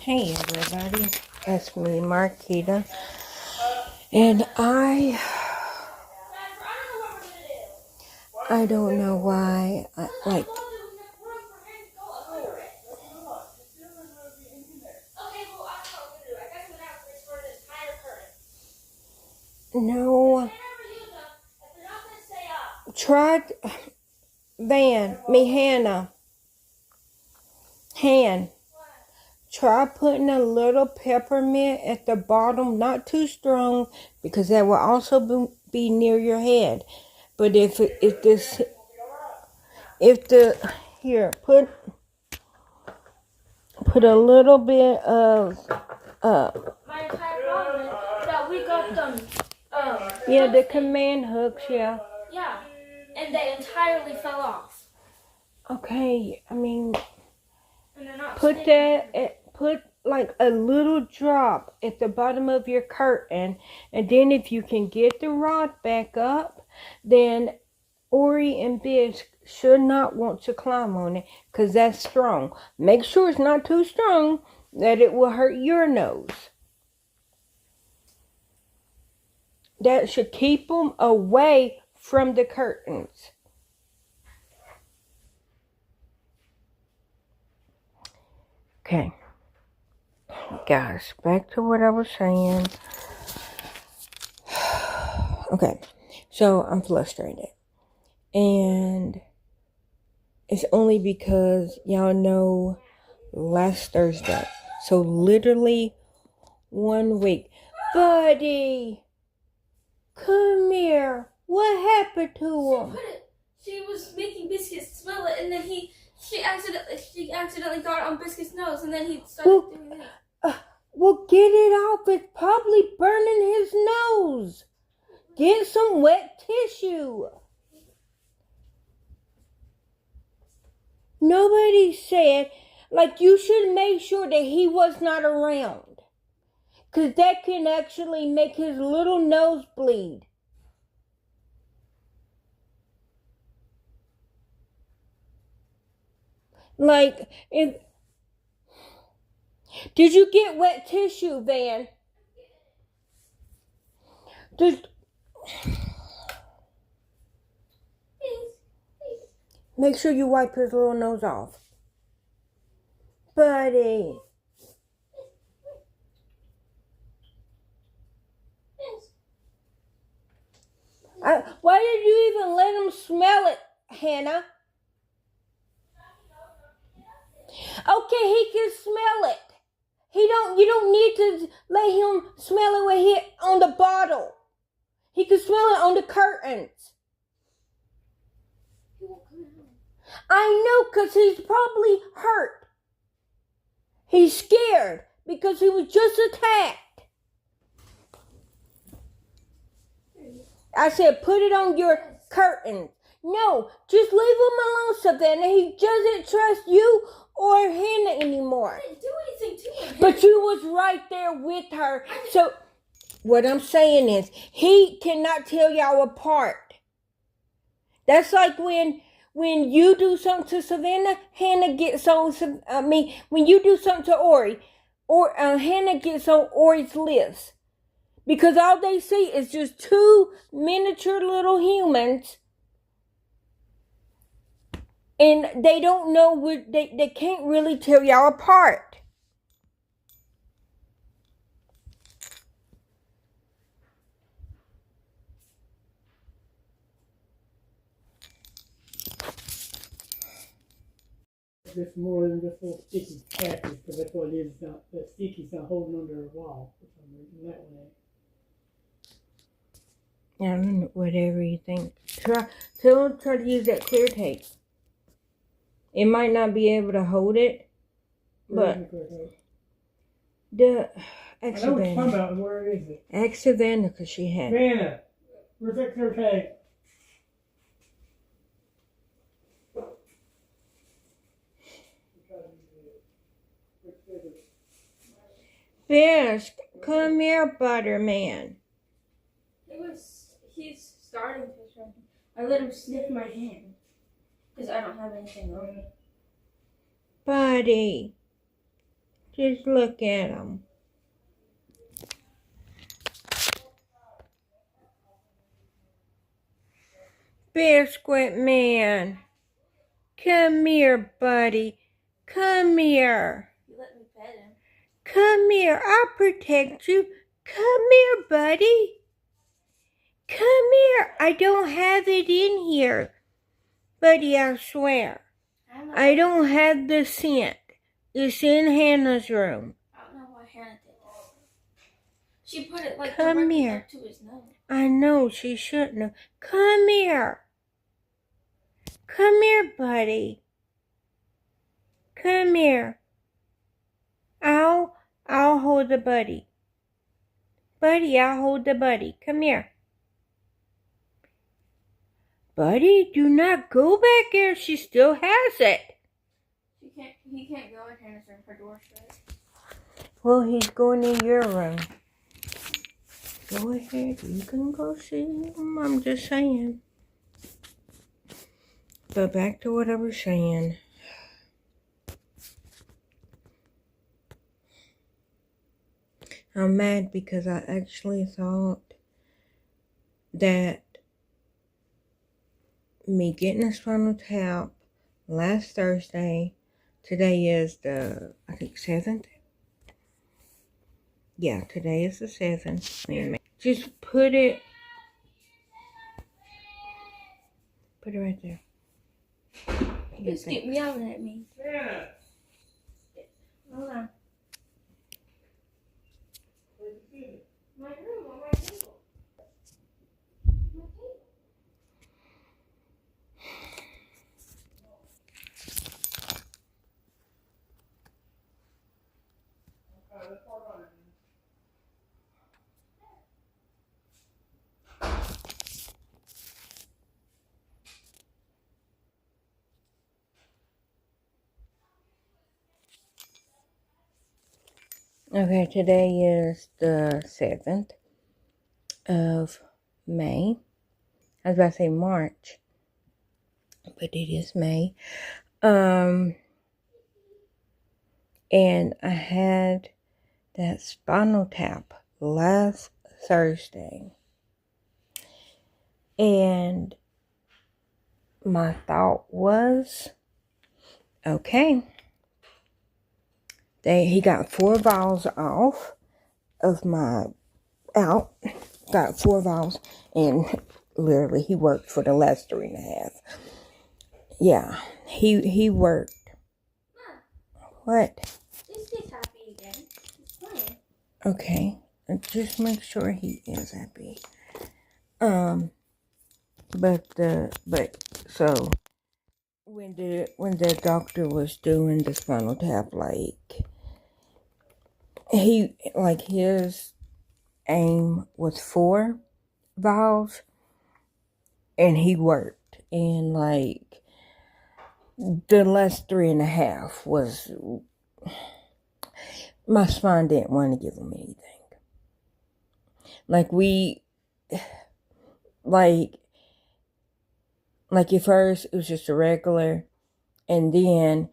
Hey everybody, it's me, Marquita, and I don't know why, no, tried, Hannah, try putting a little peppermint at the bottom, not too strong, because that will also be near your head. But put a little bit of, My entire problem is that we got them. the command hooks, Yeah, and they entirely fell off. Okay, I mean, And they're not put like a little drop at the bottom of your curtain, and then if you can get the rod back up, then Ori and Bisque should not want to climb on it, because that's strong. Make sure it's not too strong that it will hurt your nose. That should keep them away from the curtains. Okay. Guys, back to what I was saying. Okay, so I'm frustrated. And it's only because y'all know last Thursday. So literally 1 week. Buddy, come here. What happened to him? She was making Biscuit smell it, and then she accidentally got it on Biscuit's nose, and then he started doing it. Well, get it off. It's probably burning his nose. Get some wet tissue. Nobody said, you should make sure that he was not around. Because that can actually make his little nose bleed. Did you get wet tissue, Van? Make sure you wipe his little nose off. Buddy. Why did you even let him smell it, Hannah? Okay, he can smell it. You don't need to let him smell it when he on the bottle. He can smell it on the curtains. I know, because he's probably hurt. He's scared because he was just attacked. I said, put it on your curtains. No, just leave him alone, Savannah. He doesn't trust you or Hannah anymore. I didn't do anything to him. But you was right there with her. So what I'm saying is, he cannot tell y'all apart. That's like when you do something to Savannah, Hannah gets on. When you do something to Ori, Hannah gets on Ori's list. Because all they see is just two miniature little humans. And they don't know they can't really tell y'all apart. It's more than just little sticky patches, because that's what it is. The sticky's not holding under a wall for some reason. That one ain't. I don't know, whatever you think. Tell him try to use that clear tape. It might not be able to hold it, but the I know what you're talking about. Where is it? Ask Savannah, because she had it. Savannah, where's that clear tape? Fish, come here, Butterman. He's starting to try. I let him sniff my hand because I don't have anything on it. Buddy, Just look at them. Biscuit Man, come here, buddy. Come here. You let me pet him. Come here. I'll protect you. Come here, buddy. Come here. I don't have it in here. Buddy, I swear. I don't have the scent. It's in Hannah's room. I don't know why Hannah did that. She put it like Come directly here. up to his nose. I know she shouldn't have. Come here. Come here, buddy. Come here. I'll hold the buddy. Buddy, I'll hold the buddy. Come here. Buddy, do not go back there. She still has it. He can't go in Hannah's room. Her door's shut. Well, he's going in your room. Go ahead. You can go see him. I'm just saying. But back to what I was saying. I'm mad because I actually thought that me getting a spinal tap last Thursday, today is the, I think, 7th. Yeah, today is the 7th. Just put it right there. Just keep yelling at me. Yeah. Hold on. My room on my table. My table. Okay, today is the 7th of May. I was about to say March, but it is May. And I had that spinal tap last Thursday. And my thought was, okay, he got 4 vials off of my got 4 vials, and literally he worked for the last 3.5. Yeah, he worked. Mom, What? this gets happy again. He's playing. Okay, just make sure he is happy. But so when the doctor was doing the spinal tap, his aim was 4 vials, and he worked, and the last 3.5 was, my spine didn't want to give him anything. At first it was just a regular, and then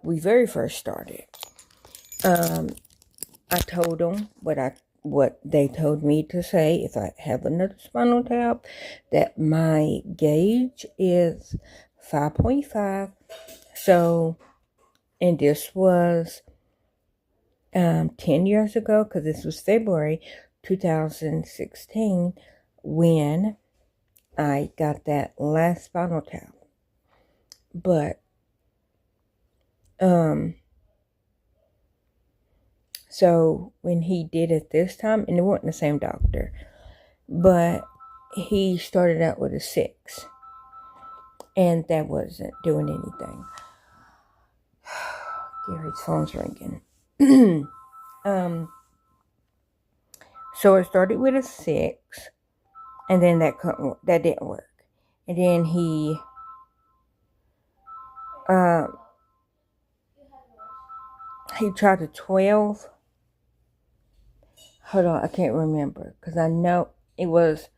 we very first started, I told them what they told me to say if I have another spinal tap, that my gauge is 5.5. So, and this was 10 years ago, because this was February 2016 when I got that last spinal tap. But so when he did it this time, and it wasn't the same doctor, but he started out with a 6, and that wasn't doing anything. Gary's phone's ringing. So it started with a 6, and then that didn't work, and then he tried a 12. Hold on, I can't remember, because I know it was,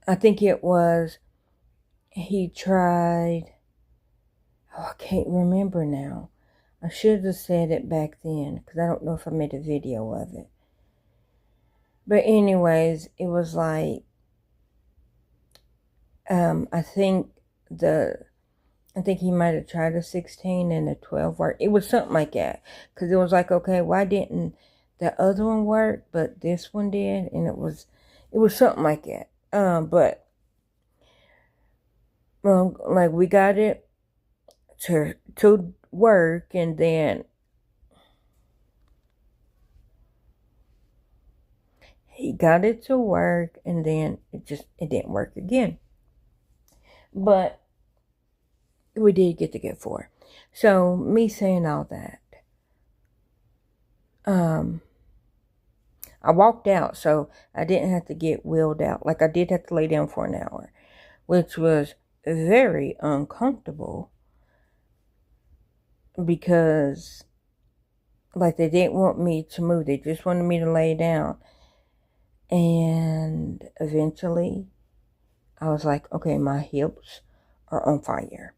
I think it was he tried, oh, I can't remember now. I should have said it back then because I don't know if I made a video of it. But anyways, it was like, I think he might have tried a 16 and a 12 work. It was something like that. Because it was like, okay, why didn't the other one work, but this one did? And it was something like that. But, like, we got it to work, and then he got it to work, and then it didn't work again. But we did get 4. So, me saying all that, I walked out, so I didn't have to get wheeled out. Like, I did have to lay down for an hour, which was very uncomfortable because, like, they didn't want me to move. They just wanted me to lay down. And eventually, I was like, okay, my hips are on fire.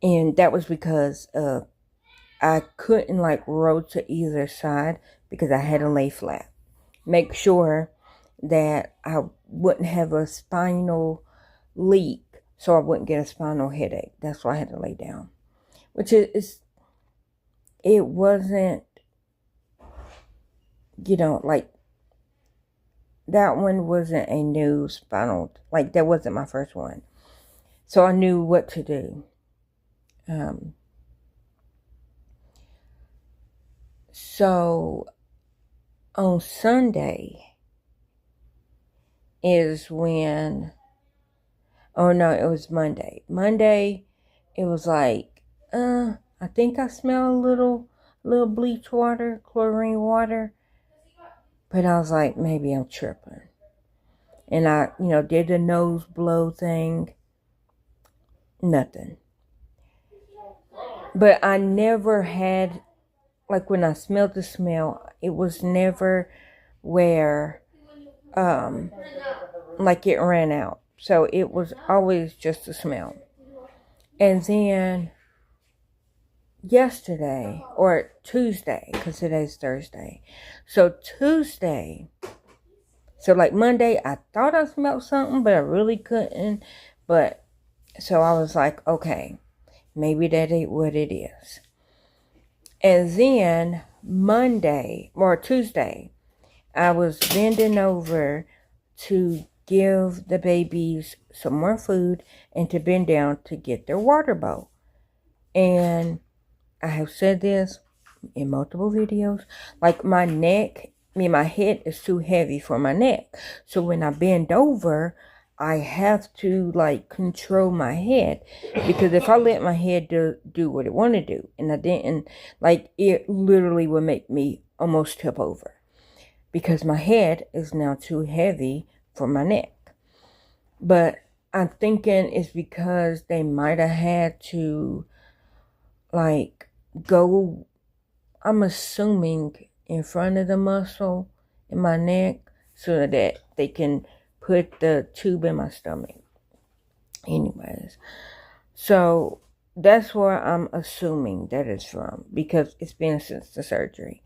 And that was because I couldn't, like, roll to either side because I had to lay flat. Make sure that I wouldn't have a spinal leak, so I wouldn't get a spinal headache. That's why I had to lay down. Which it wasn't, like, that one wasn't a new spinal, like, that wasn't my first one. So I knew what to do. So on Sunday is when, oh no, it was Monday. Monday, it was like, I think I smell a little bleach water, chlorine water. But I was like, maybe I'm tripping. And I, did the nose blow thing. Nothing. But I never had, like, when I smelled the smell, it was never where, like, it ran out. So it was always just the smell. And then yesterday, or Tuesday, because today's Thursday. So Tuesday, so like Monday, I thought I smelled something, but I really couldn't. But, so I was like, okay, maybe that ain't what it is. And then Monday, or Tuesday, I was bending over to give the babies some more food and to bend down to get their water bowl. And I have said this in multiple videos, like, my head is too heavy for my neck. So when I bend over, I have to, like, control my head, because if I let my head do what it want to do, and I didn't, like, it literally would make me almost tip over, because my head is now too heavy for my neck. But I'm thinking it's because they might have had to, like, go, I'm assuming, in front of the muscle in my neck so that they can put the tube in my stomach. Anyways, so that's where I'm assuming that it's from, because it's been since the surgery.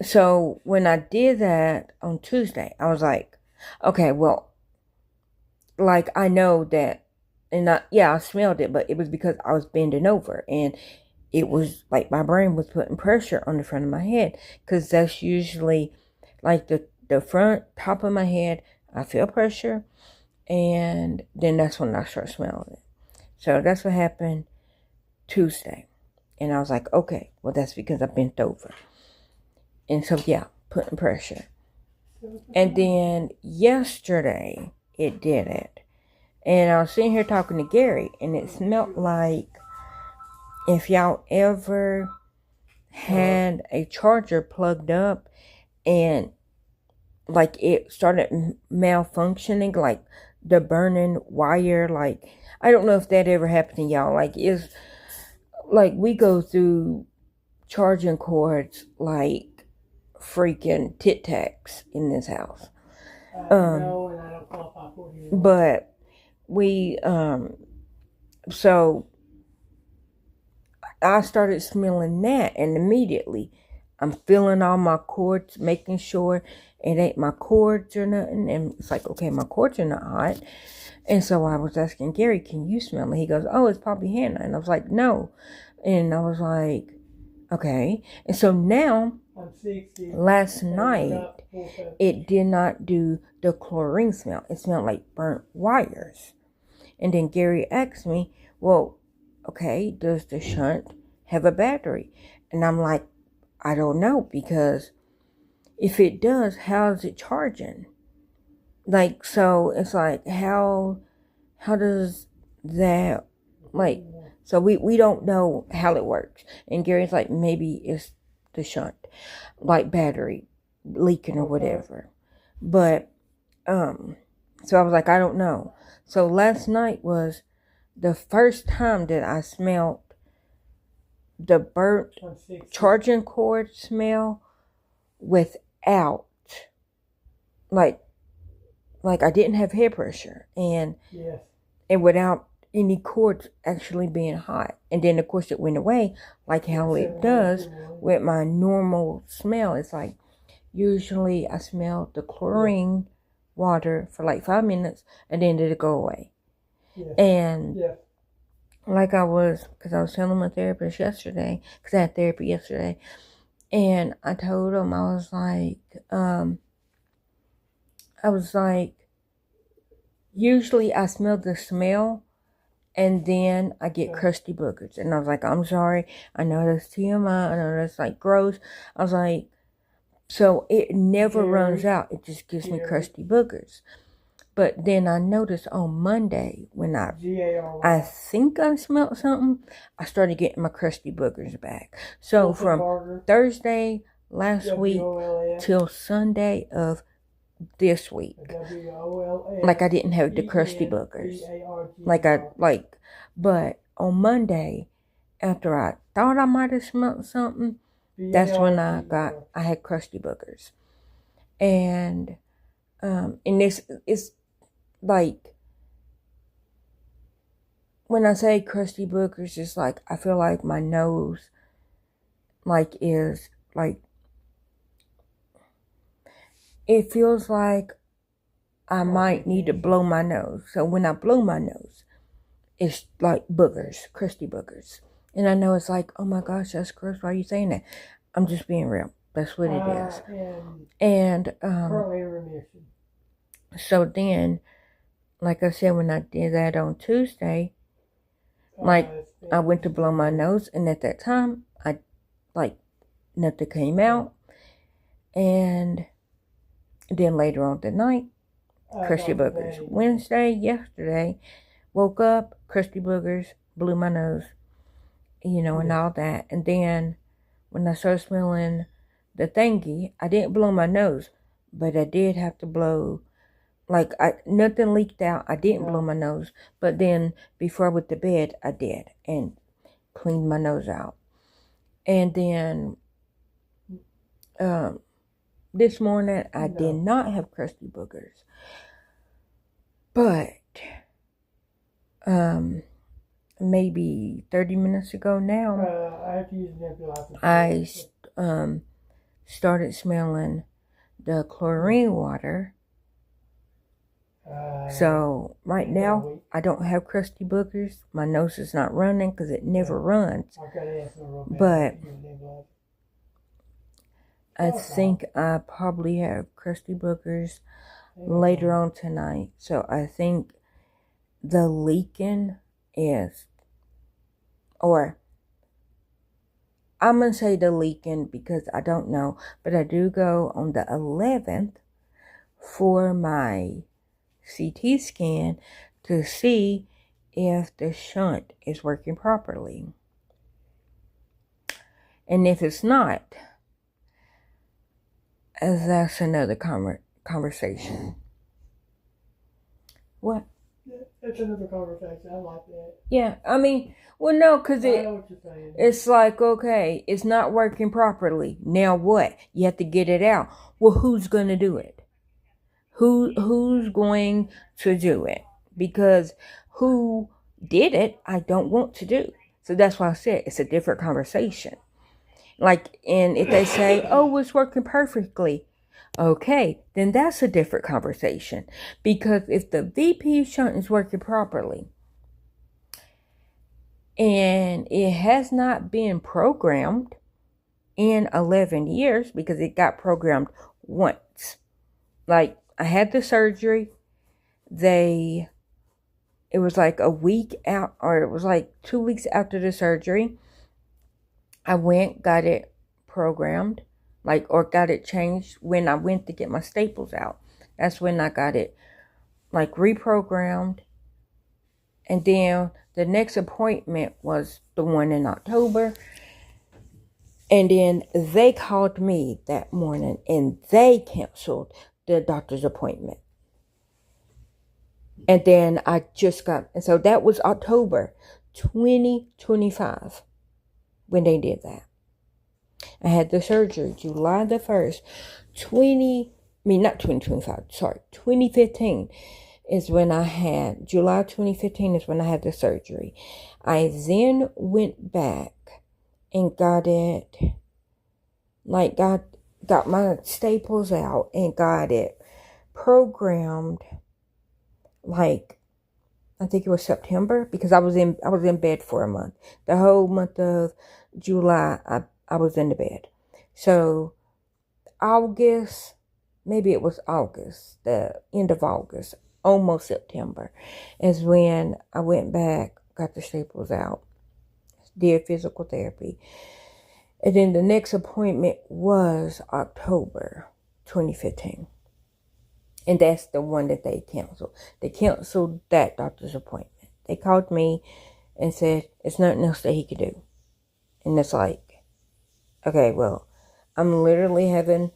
So when I did that on Tuesday, I was like, okay, well, like, I know that, and I smelled it, but it was because I was bending over, and it was like my brain was putting pressure on the front of my head, because that's usually, like, the front top of my head, I feel pressure, and then that's when I start smelling it. So that's what happened Tuesday. And I was like, okay, well, that's because I bent over. And so, yeah, putting pressure. And then yesterday, it did it. And I was sitting here talking to Gary, and it smelled like, if y'all ever had a charger plugged up and, like, it started malfunctioning, like the burning wire, like, I don't know if that ever happened to y'all. Like, it's like we go through charging cords like freaking Tic Tacs in this house. No, and I don't qualify for it. But we, so I started smelling that, and immediately I'm feeling all my cords, making sure it ain't my cords or nothing. And it's like, okay, my cords are not hot. And so I was asking Gary, can you smell it? He goes, oh, it's probably Hannah. And I was like, no. And I was like, okay. And so now, I'm 60. last night, it did not do the chlorine smell. It smelled like burnt wires. And then Gary asked me, well, okay, does the shunt have a battery? And I'm like, I don't know, because if it does, how is it charging? Like, so it's like, how does that, like, so we don't know how it works. And Gary's like, maybe it's the shunt, like battery leaking or whatever. But, so I was like, I don't know. So last night was the first time that I smelled the burnt charging cord smell without, like I didn't have hair pressure, and without any cords actually being hot. And then of course it went away, like how it does with my normal smell. It's like, usually I smell the chlorine water for like 5 minutes and then it'll go away. And like because I was telling my therapist yesterday, because I had therapy yesterday, and I told him, I was like, usually I smell the smell and then I get crusty boogers. And I was like, I'm sorry, I know that's TMI, I know that's like gross. I was like, so it never runs out, it just gives me crusty boogers. But then I noticed on Monday, when I think I smelled something, I started getting my crusty boogers back. So from Thursday last week till Sunday of this week, like I didn't have the crusty boogers. But on Monday, after I thought I might have smelled something, that's when I had crusty boogers. And this is like, when I say crusty boogers, it's like, I feel like my nose, like, is like, it feels like I might need to blow my nose. So when I blow my nose, it's like boogers, crusty boogers. And I know it's like, oh my gosh, that's gross. Why are you saying that? I'm just being real. That's what it is. And so then, like I said, when I did that on Tuesday, like, I went to blow my nose, and at that time, nothing came out. And then later on that night, crusty boogers. Wednesday, yesterday, woke up, crusty boogers, blew my nose, and all that. And then when I started smelling the thingy, I didn't blow my nose, but I did have to blow. Like, nothing leaked out. I didn't blow my nose. But then, before I went to bed, I did. And cleaned my nose out. And then, this morning, I did not have crusty boogers. But, maybe 30 minutes ago now, I started smelling the chlorine water. So right now, I don't have crusty boogers. My nose is not running because it never runs. But I think I probably have crusty boogers later on tonight. So I think the leaking is, or I'm going to say the leaking because I don't know. But I do go on the 11th for my CT scan to see if the shunt is working properly. And if it's not, that's another conversation. What? It's another conversation. I like that. Yeah, I mean, well, no, because I know what you're saying. it's like, okay, it's not working properly. Now what? You have to get it out. Well, who's going to do it? Who's going to do it? Because who did it, I don't want to do. So that's why I said it's a different conversation. Like, and if they say, oh, it's working perfectly, okay, then that's a different conversation. Because if the VP shunt is working properly and it has not been programmed in 11 years, because it got programmed once. Like, I had the surgery. It was like a week out, or it was like 2 weeks after the surgery. I got it programmed, or got it changed when I went to get my staples out. That's when I got it, reprogrammed. And then the next appointment was the one in October. And then they called me that morning and they canceled the doctor's appointment. And then and so that was October 2025 when they did that. I had the surgery July the 1st, 2015 is when I had, July 2015 is when I had the surgery. I then went back and got it, got my staples out and got it programmed, I think it was September, because I was in bed for a month. The whole month of July, I was in the bed. So August, maybe it was August, the end of August, almost September, is when I went back, got the staples out, did physical therapy. And then the next appointment was October 2015. And that's the one that they canceled. They canceled that doctor's appointment. They called me and said, it's nothing else that he could do. And it's like, okay, well, I'm literally having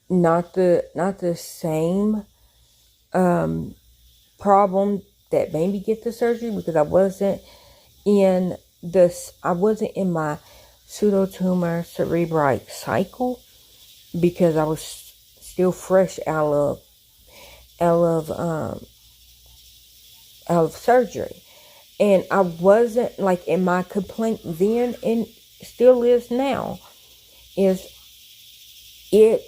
not the same problem that made me get the surgery, because I wasn't in my pseudotumor cerebri cycle, because I was still fresh out of surgery. And I wasn't, in my complaint then, and still is now, is it,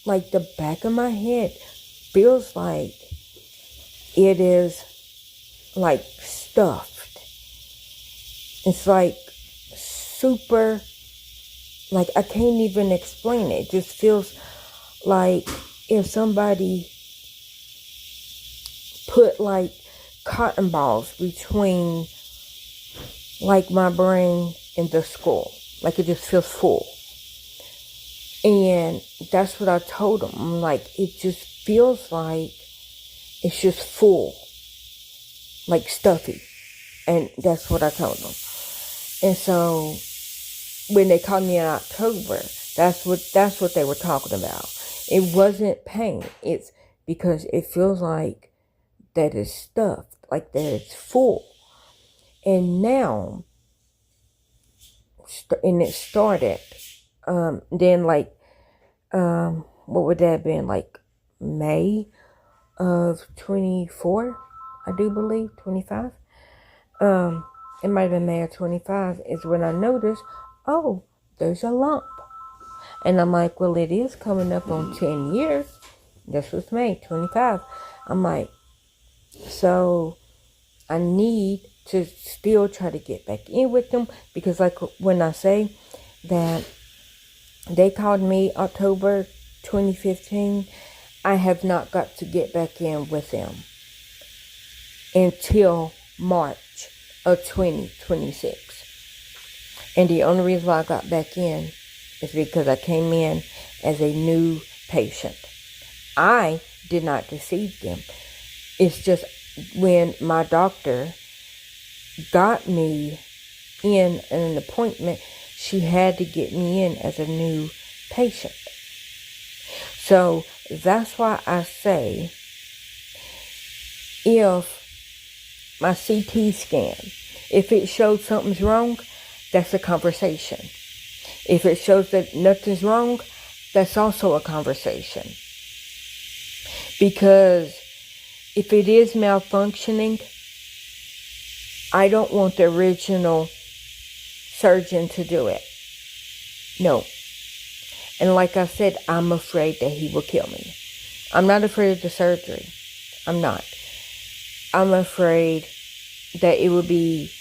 the back of my head feels like it is stuffed. It's super, I can't even explain it. It just feels like if somebody put cotton balls between my brain and the skull. It just feels full. And that's what I told them. I'm it just feels like it's just full, stuffy. And that's what I told them. And so when they called me in October, that's what they were talking about. It wasn't pain. It's because it feels like that it's stuffed, that it's full. And now, and it started, then what would that have been, May of 24, I do believe, 25. It might have been May of 25 is when I noticed, oh, there's a lump. And I'm well, it is coming up on 10 years. This was May 25. I'm so I need to still try to get back in with them, because when I say that they called me October 2015, I have not got to get back in with them until March of 2026. And the only reason why I got back in is because I came in as a new patient. I did not deceive them. It's just when my doctor got me in an appointment, she had to get me in as a new patient. So that's why I say, if my CT scan, if it shows something's wrong, that's a conversation. If it shows that nothing's wrong, that's also a conversation. Because if it is malfunctioning, I don't want the original surgeon to do it. No. And like I said, I'm afraid that he will kill me. I'm not afraid of the surgery. I'm not. I'm afraid that it will be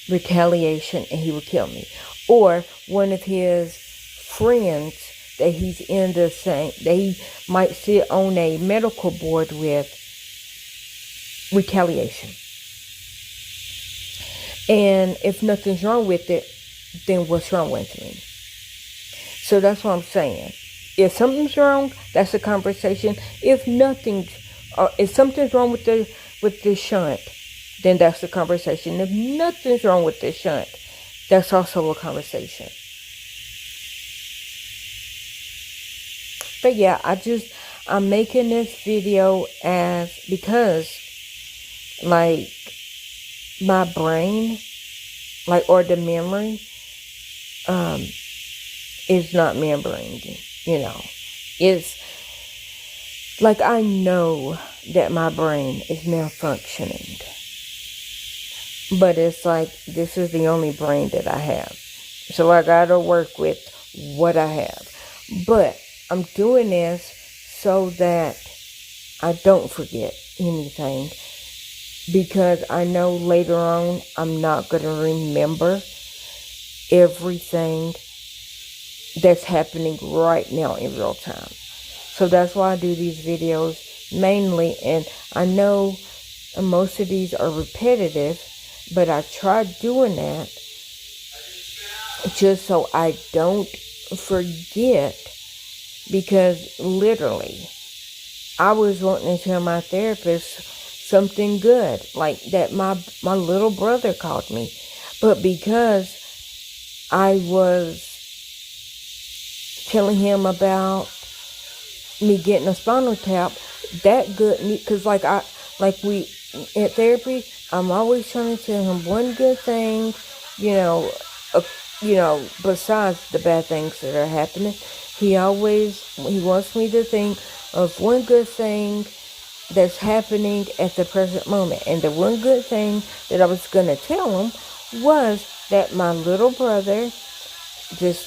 retaliation and he will kill me. Or one of his friends that he's in the same, that he might sit on a medical board with, retaliation. And if nothing's wrong with it, then what's wrong with me? So that's what I'm saying. If something's wrong, that's a conversation. If something's wrong with the shunt, then that's the conversation. If nothing's wrong with the shunt, that's also a conversation. But yeah, I'm making this video because like my brain, like, or the memory, is not remembering, It's like I know that my brain is malfunctioning. But it's like this is the only brain that I have. So I gotta work with what I have. But I'm doing this so that I don't forget anything. Because I know later on I'm not gonna remember everything that's happening right now in real time. So that's why I do these videos mainly, and I know most of these are repetitive, but I tried doing that just so I don't forget, because literally I was wanting to tell my therapist something good, like that my little brother called me, but because I was telling him about me getting a spinal tap, that good, because we at therapy, I'm always trying to tell him one good thing, besides the bad things that are happening. He wants me to think of one good thing that's happening at the present moment. And the one good thing that I was going to tell him was that my little brother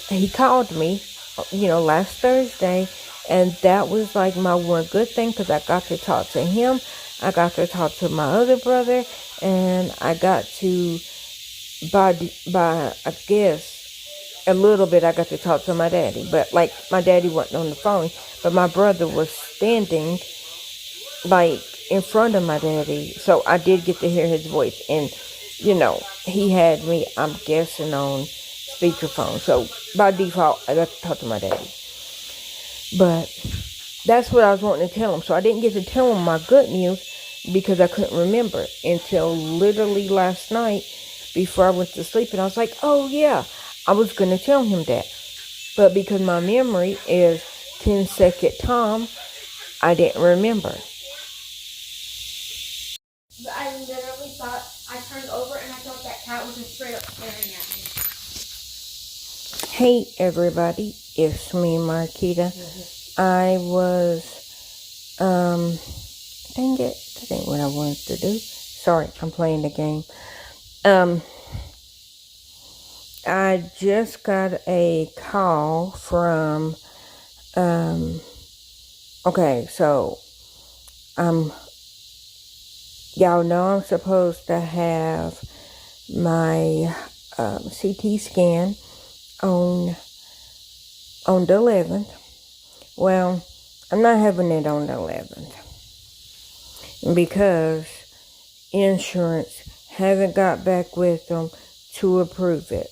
he called me, last Thursday, and that was like my one good thing, because I got to talk to him, I got to talk to my other brother, and I got to, by I guess, a little bit, I got to talk to my daddy. But like, my daddy wasn't on the phone, but my brother was standing like in front of my daddy, so I did get to hear his voice. And he had me, I'm guessing, on speakerphone, so by default I got to talk to my daddy. But that's what I was wanting to tell him. So I didn't get to tell him my good news because I couldn't remember until literally last night before I went to sleep, and I was like, oh yeah, I was going to tell him that. But because my memory is 10-second Tom, I didn't remember. But I literally thought, I turned over and I thought that cat was just straight up staring at me. Hey everybody, it's me, Marquita. I was, dang it, that ain't what I wanted to do. Sorry, I'm playing the game. I just got a call from, okay, so, y'all know I'm supposed to have my CT scan on the 11th. Well, I'm not having it on the 11th because insurance haven't got back with them to approve it.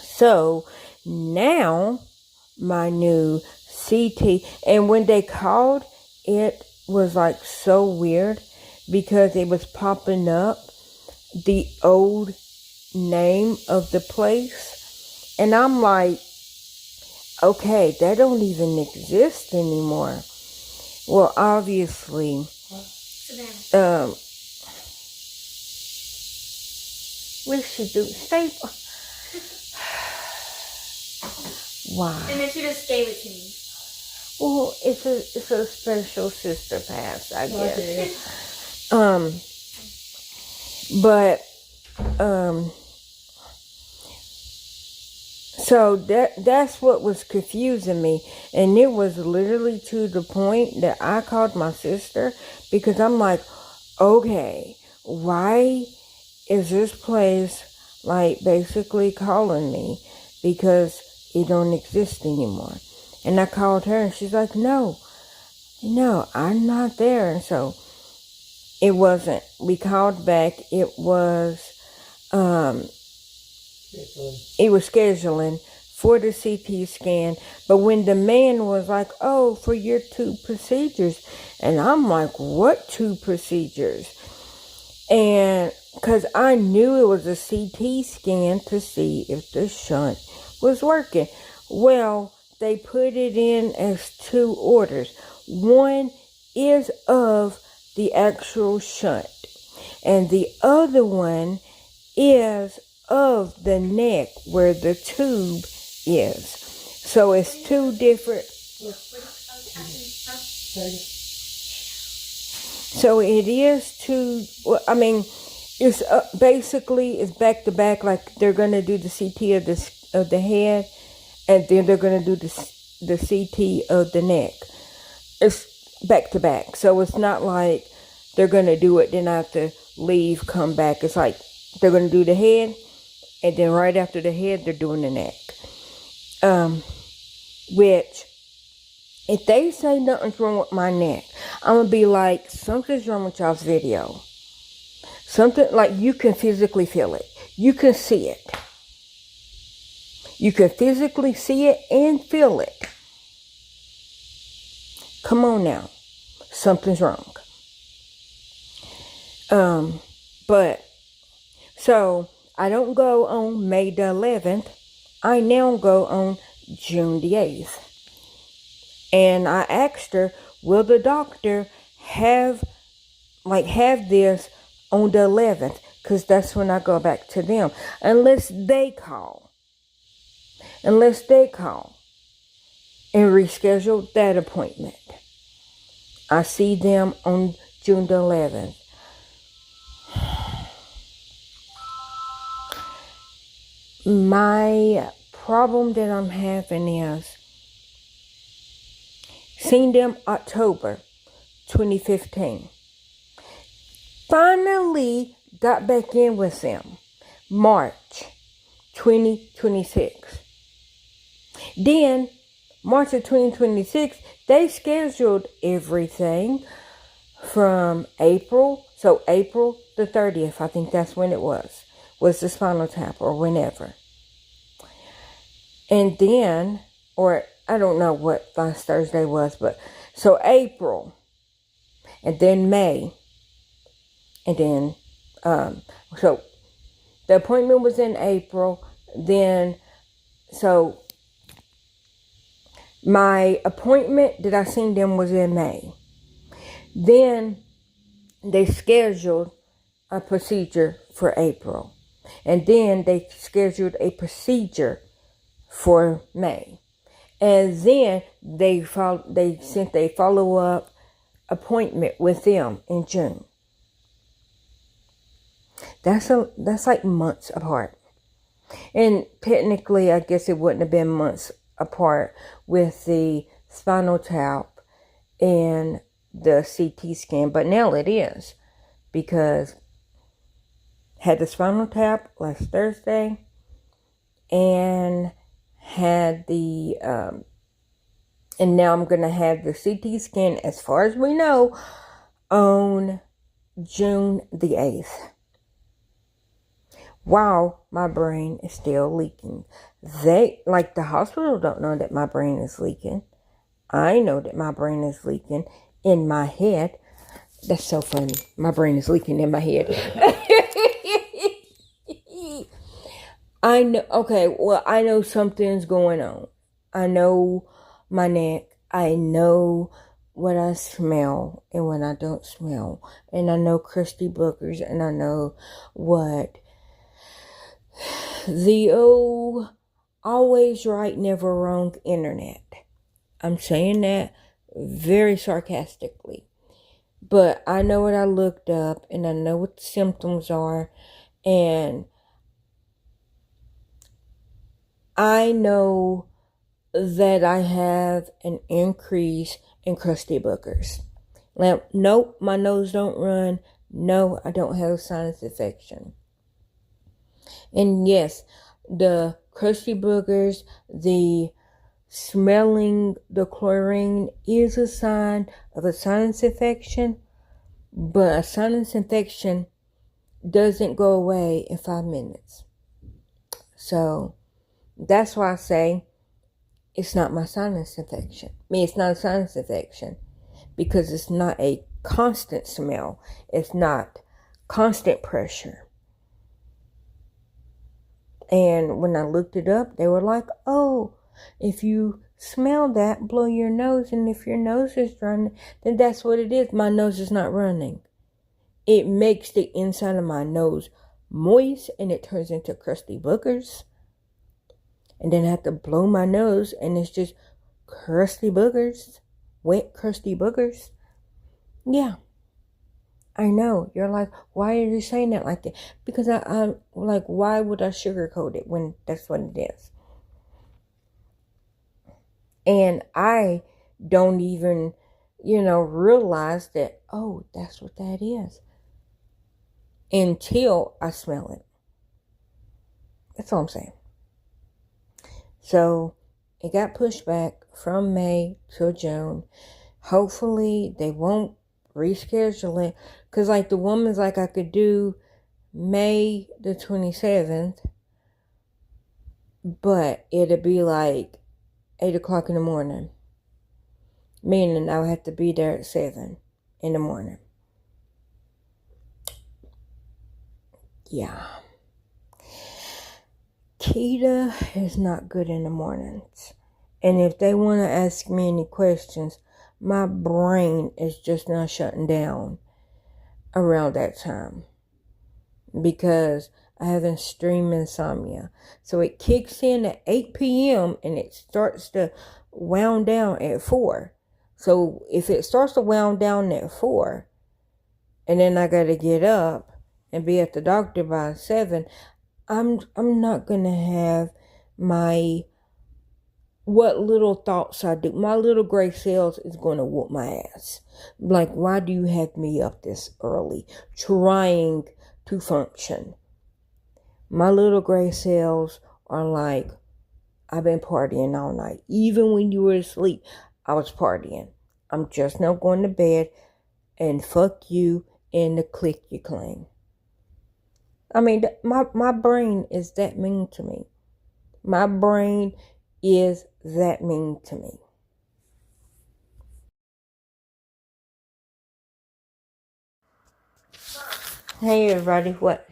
So now my new CT, and when they called, it was like so weird because it was popping up the old name of the place, and I'm like, okay, that don't even exist anymore. Well, obviously, we should do staple. Why? And then she just gave it to me. Well, it's a special sister pass, I guess. Okay. But so that's what was confusing me, and it was literally to the point that I called my sister because I'm like, okay, why is this place like basically calling me because it don't exist anymore? And I called her, and she's like, no, I'm not there. And so it wasn't. We called back. It was scheduling for the CT scan. But when the man was like, oh, for your 2 procedures. And I'm like, what 2 procedures? And because I knew it was a CT scan to see if the shunt was working. Well, they put it in as 2 orders. One is of the actual shunt, and the other one is of the neck where the tube is. So it's 2 different. So it is 2. Well, I mean, it's basically it's back to back. Like they're gonna do the CT of the head, and then they're gonna do the CT of the neck. It's back to back. So it's not like they're gonna do it, then I have to leave, come back. It's like they're gonna do the head, and then right after the head, they're doing the neck. Which, if they say nothing's wrong with my neck, I'm gonna be like, something's wrong with y'all's video. Something like you can physically feel it. You can see it. You can physically see it and feel it. Come on now. Something's wrong. But, so, I don't go on May the 11th. I now go on June the 8th. And I asked her, will the doctor have this on the 11th? Because that's when I go back to them. Unless they call. And reschedule that appointment. I see them on June the 11th. My problem that I'm having is seen them October 2015. Finally got back in with them March 2026. Then March of 2026, they scheduled everything from April. So April the 30th, I think that's when it was the spinal tap or whenever. And then, or I don't know what last Thursday was, but so April, and then May, and then, so the appointment was in April, then, so my appointment that I seen them was in May. Then they scheduled a procedure for April. And then they scheduled a procedure for May. And then they sent a follow-up appointment with them in June. That's like months apart. And technically, I guess it wouldn't have been months apart with the spinal tap and the CT scan, but now it is, because had the spinal tap last Thursday and had the and now I'm gonna have the CT scan, as far as we know, on June the 8th. While my brain is still leaking. They, like the hospital, don't know that my brain is leaking. I know that my brain is leaking in my head. That's so funny. My brain is leaking in my head. I know, okay, well, I know something's going on. I know my neck. I know what I smell and what I don't smell. And I know crusty boogers, and I know what the always right, never wrong internet. I'm saying that very sarcastically. But I know what I looked up, and I know what the symptoms are, and I know that I have an increase in crusty boogers. Now, nope, my nose don't run. No, I don't have a sinus infection. And yes, the crusty boogers, the smelling the chlorine is a sign of a sinus infection, but a sinus infection doesn't go away in 5 minutes. So that's why I say it's not my sinus infection. It's not a sinus infection because it's not a constant smell. It's not constant pressure. And when I looked it up, they were like, oh, if you smell that, blow your nose. And if your nose is running, then that's what it is. My nose is not running. It makes the inside of my nose moist and it turns into crusty boogers. And then I have to blow my nose and it's just crusty boogers. Wet, crusty boogers. Yeah. I know. You're like, why are you saying that like that? Because I'm like, why would I sugarcoat it when that's what it is? And I don't even, realize that, oh, that's what that is. Until I smell it. That's all I'm saying. So it got pushed back from May to June. Hopefully they won't reschedule it. Because like the woman's like, I could do May the 27th. But it'll be like 8 o'clock in the morning. Meaning I would have to be there at 7 in the morning. Yeah. Keto is not good in the mornings. And if they want to ask me any questions, my brain is just not shutting down around that time. Because I have extreme insomnia. So it kicks in at 8 p.m. and it starts to wound down at 4. So if it starts to wound down at 4, and then I got to get up and be at the doctor by 7, I'm not going to have what little thoughts I do. My little gray cells is going to whoop my ass. Like, why do you have me up this early trying to function? My little gray cells are like, I've been partying all night. Even when you were asleep, I was partying. I'm just now going to bed and fuck you and the click you claim. I mean, my brain is that mean to me. My brain is that mean to me. Hey everybody, what?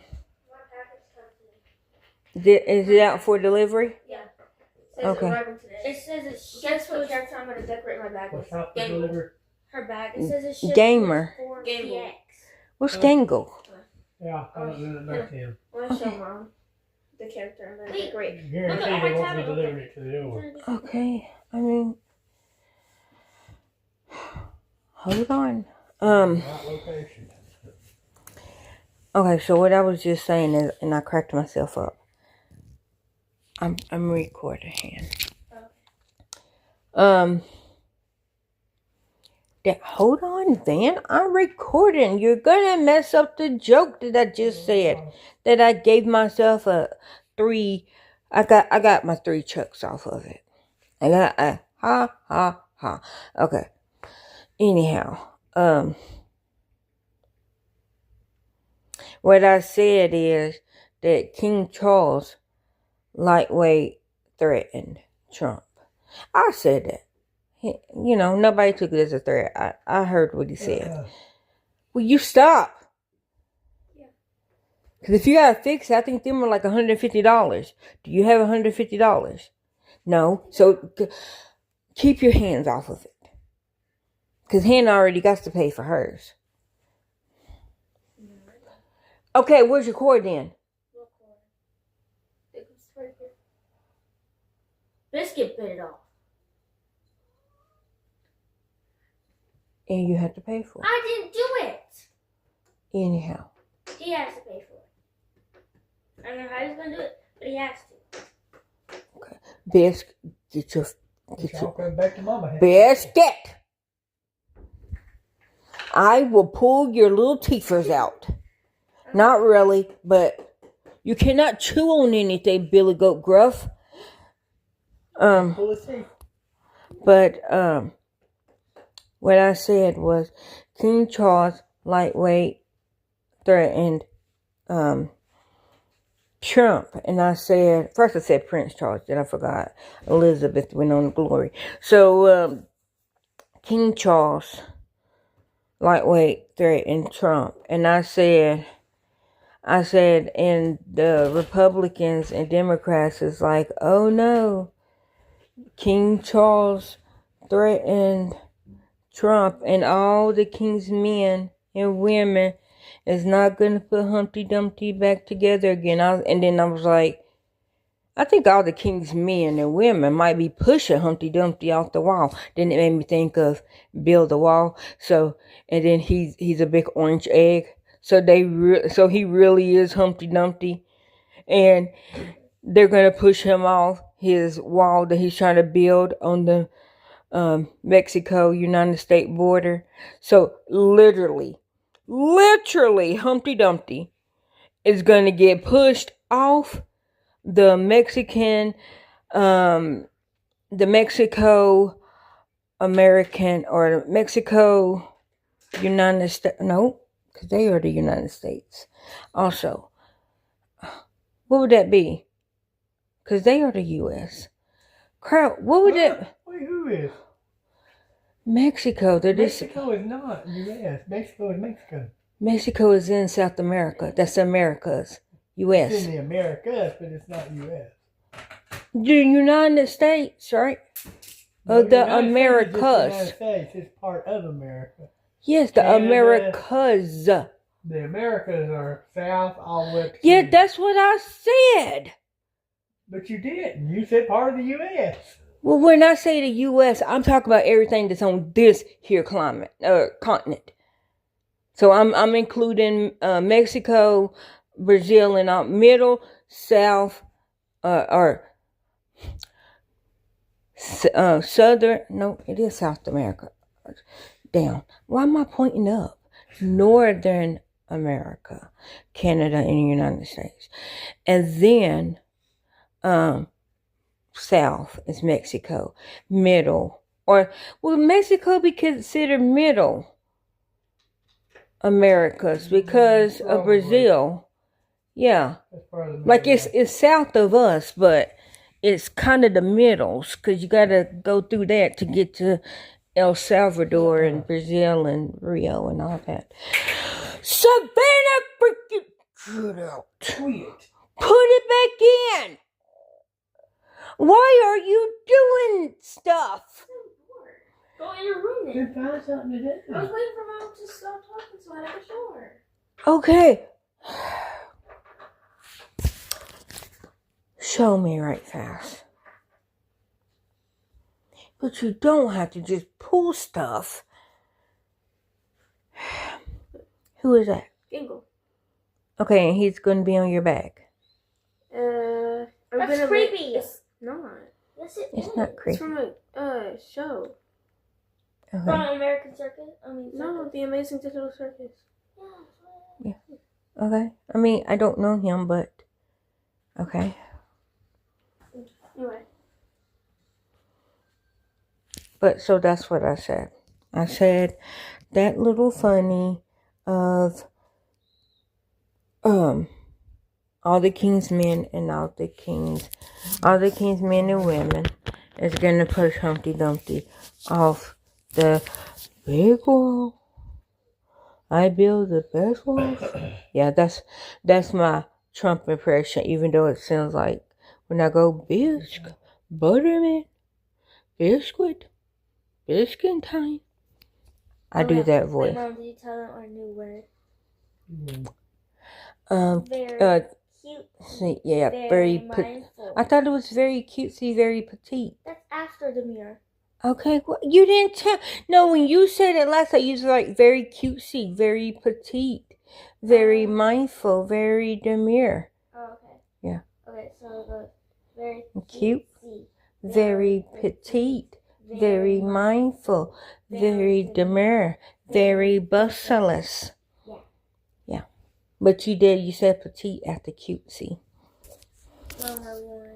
Is it out for delivery? Yeah. Okay. It says it's guess what character I'm gonna decorate my bag with. What's out the deliver? Her bag. It says it's shipped Gamer. for Gamble. PX. What's Gangle? Yeah, I don't know about him. I want to show Mom the character I'm gonna decorate. Guarantee Look, they I won't have be it. delivering it to the door. Okay, I mean, hold on. Right location. Okay, so what I was just saying is, and I cracked myself up. I'm recording here. Hold on, Van. I'm recording. You're gonna mess up the joke that I just said. That I gave myself a 3. I got my 3 chucks off of it. I got a ha ha ha. Okay. Anyhow, what I said is that King Charles lightweight threatened Trump. I said that. Nobody took it as a threat. I heard what he said. Will you stop? Yeah. Because if you got to fix it, I think them are like $150. Do you have $150? No. So keep your hands off of it. Because Hannah already got to pay for hers. Okay, where's your cord then? What cord? It was right here. Biscuit bit it off. And you have to pay for it. I didn't do it. Anyhow. He has to pay for it. I don't know how he's gonna do it, but he has to. Biscuit, get your Y'all come back to mama. biscuit. I will pull your little teethers out. Not really, but you cannot chew on anything, Billy Goat Gruff. Pull his teeth. But what I said was King Charles, lightweight, threatened Trump, and I said first I said Prince Charles, then I forgot Elizabeth went on to glory. So King Charles, lightweight, threatened Trump, and I said, and the Republicans and Democrats is like, oh no, King Charles threatened Trump, and all the king's men and women is not going to put Humpty Dumpty back together again. And then I was like, I think all the king's men and women might be pushing Humpty Dumpty off the wall. Then it made me think of Build the Wall. So, and then he's a big orange egg. So so he really is Humpty Dumpty, and they're going to push him off his wall that he's trying to build on the Mexico-United States border. So literally, Humpty Dumpty is going to get pushed off the Mexico-American or Mexico-United States. No, because they are the United States. Also, what would that be? Because they are the U.S. Crap, what would that... Wait, who is? Mexico. Mexico is not U.S. Mexico is Mexico. Mexico is in South America. That's the Americas. U.S. It's in the Americas, but it's not U.S. The United States, right? No, The United Americas. States is the United States. It's part of America. Yes, the Canada. Americas. The Americas are south all the way up to Yeah, Cuba. that's what I said. But you didn't. You said part of the U.S. Well, when I say the U.S., I'm talking about everything that's on this here continent. So I'm including Mexico, Brazil, and middle, south, or southern. No, it is South America. Down. Why am I pointing up? Northern America, Canada, and the United States, and then south is Mexico. Middle, or will Mexico be considered middle Americas because of Brazil? Yeah, That's part of the like it's south of us, but it's kind of the middles because you got to go through that to get to El Salvador and Brazil and Rio and all that. Savannah, freaking get out. Quit. Put it back in. Why are you doing stuff? Go in your room then. Then find something to do. I was waiting for Mom to stop talking so I had a shower. Okay. Show me right fast. But you don't have to just pull stuff. Who is that? Gingle. Okay, and he's going to be on your back. That's creepy. It's not. Yes, It's is. not It's creepy. from a show. From Okay. American Circus? No, The Amazing Digital Circus. Okay. I mean, I don't know him, but okay. Anyway. But so that's what I said. I said that little funny of all the king's men and all the king's men and women is gonna push Humpty Dumpty off the big wall. I build the best walls. Yeah, that's my Trump impression, even though it sounds like when I go biscuit, butterman, biscuit time. I do that voice. Mom, did you tell them our new word? Very Cute. yeah, very mindful. I thought it was very cutesy, very petite. That's after the mirror. Okay, well, you didn't tell. No, when you said it last, I used like very cutesy, very petite, very mindful, very demure. Oh, okay. Yeah. Okay, so it goes very Cute, cutesy, very petite, very mindful, very demure, very bustleless. Yeah. Yeah. But you said petite after cutesy. No, no, no.